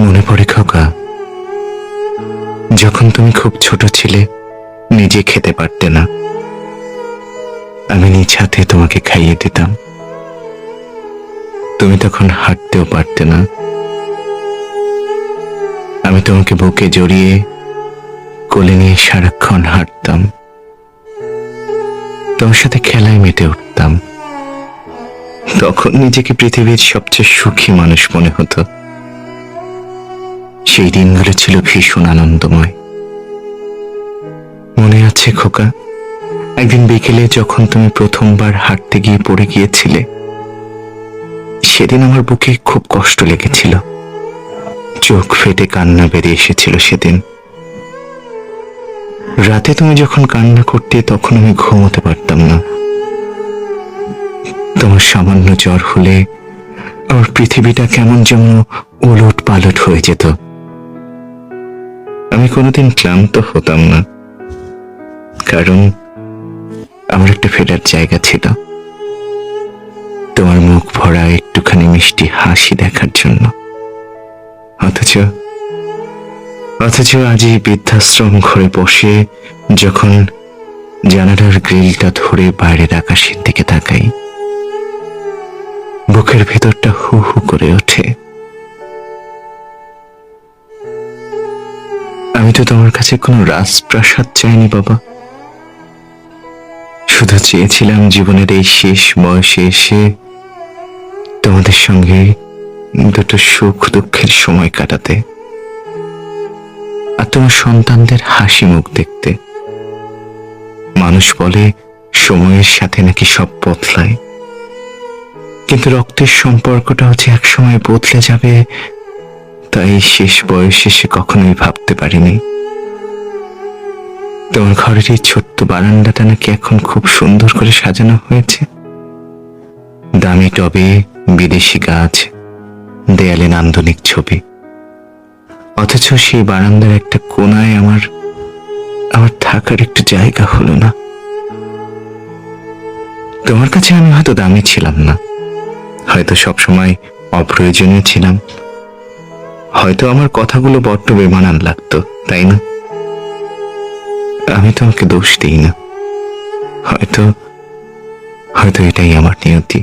মনে পড়ে খোকা, যখন তুমি খুব ছোট ছিলে, নিজে খেতে পারতে না, আমি নিজ হাতে তোমাকে খাইয়ে দিতাম। তুমি তখন হাঁটতেও পারতে না, আমি তোমাকে বুকে জড়িয়ে কোলে নিয়ে সারাক্ষণ হাঁটতাম, তোমার সাথে খেলায় মেতে উঠতাম। তখন নিজেকে পৃথিবীর সবচেয়ে সুখী মানুষ মনে হতো। সেই দিনগুলো ছিল ভীষণ আনন্দময়। মনে আছে খোকা, একদিন বিকেলে যখন তুমি প্রথমবার হাঁটতে গিয়ে পড়ে গিয়েছিলে, সেদিন আমার বুকে খুব কষ্ট লেগেছিল। চোখ ফেটে কান্না বেরিয়ে এসেছিল সেদিন। রাতে তুমি যখন কান্না করতে, তখন আমি ঘুমোতে পারতাম না। তোমার সামান্য জ্বর হলে আমার পৃথিবীটা কেমন যেন উলট পালট হয়ে যেত। আমি কোনোদিন ক্লান্ত হতাম না, কারণ আমার একটা ফেরার জায়গা ছিল, তোমার মুখ ভরা একটুখানি মিষ্টি হাসি দেখার জন্য। অথচ আজ এই বৃদ্ধাশ্রম ঘরে বসে যখন জানালার গ্রিলটা ধরে বাইরের আকাশের দিকে তাকাই, বুকের ভেতরটা হু হু করে ওঠে। আমি তো তোমার কাছে কোনো রাজপ্রাসাদ চাইনি বাবা, শুধু চেয়েছিলাম জীবনের এই শেষ বয়সে এসে তোমাদের সঙ্গে দুটো সুখ দুঃখের সময় কাটাতে, আর তোমার সন্তানদের হাসি মুখ দেখতে। মানুষ বলে সময়ের সাথে নাকি সব বদলায়, কিন্তু রক্তের সম্পর্কটা হচ্ছে একসময় বদলে যাবে, তাই শেষ বয়সে সে কখনোই ভাবতে পারিনি। তোমার ঘরের এই ছোট্ট বারান্দাটা নাকি এখন খুব সুন্দর করে সাজানো হয়েছে। দামি টবে বিদেশি গাছ, দেয়ালে নান্দনিক ছবি। অথচ সেই বারান্দার একটা কোনায় আমার থাকার একটু জায়গা হলো না। তোমার কাছে আমি হয়তো দামি ছিলাম না, হয়তো সবসময় অপ্রয়োজনীয় ছিলাম, হয়তো আমার কথাগুলো বড্ড বেমানান লাগতো, তাই না? আমি তোমাকে দোষ দিই না, হয়তো এটাই আমার নিয়তি।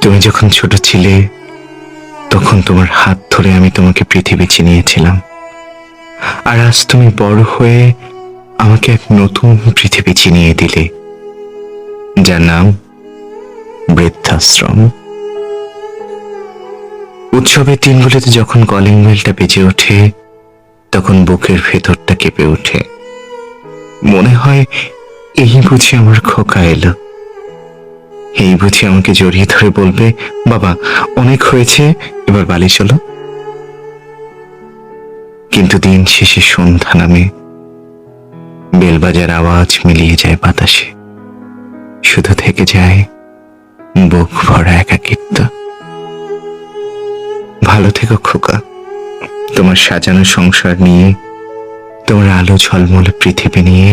তুমি যখন ছোট ছিলে, তখন তোমার হাত ধরে আমি তোমাকে পৃথিবী চিনিয়েছিলাম, আর আজ তুমি বড় হয়ে আমাকে এক নতুন পৃথিবী চিনিয়ে দিলে, যার নাম বৃদ্ধাশ্রম। উৎসবের দিনগুলোতে যখন কলিং বেলটা বেজে ওঠে, তখন বুকের ভেতরটা কেঁপে ওঠে। মনে হয় এই বুঝি আমার খোকা এলো, এই বুঝি আমাকে জড়িয়ে ধরে বলবে, বাবা অনেক হয়েছে, এবার বাড়ি চলো। কিন্তু দিন শেষে সন্ধ্যা নামে, বেলবাজার আওয়াজ মিলিয়ে যায় বাতাসে, শুধু থেকে যায় বুক ভরা একাকিত্ব। ভালো থেকো খোকা, তোমার সাজানো সংসার নিয়ে, তোমার আলো ঝলমলে পৃথিবী নিয়ে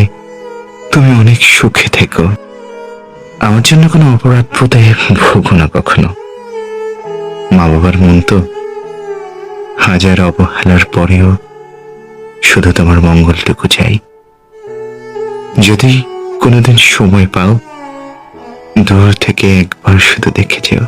তুমি অনেক সুখে থেকো। আমার জন্য কোনো অপরাধ বোধে ভোগো না কখনো। মা বাবার মন তো হাজার অবহেলার পরেও শুধু তোমার মঙ্গলটুকু চাই। যদি কোনোদিন সময় পাও, দূর থেকে একবার শুধু দেখে যেও।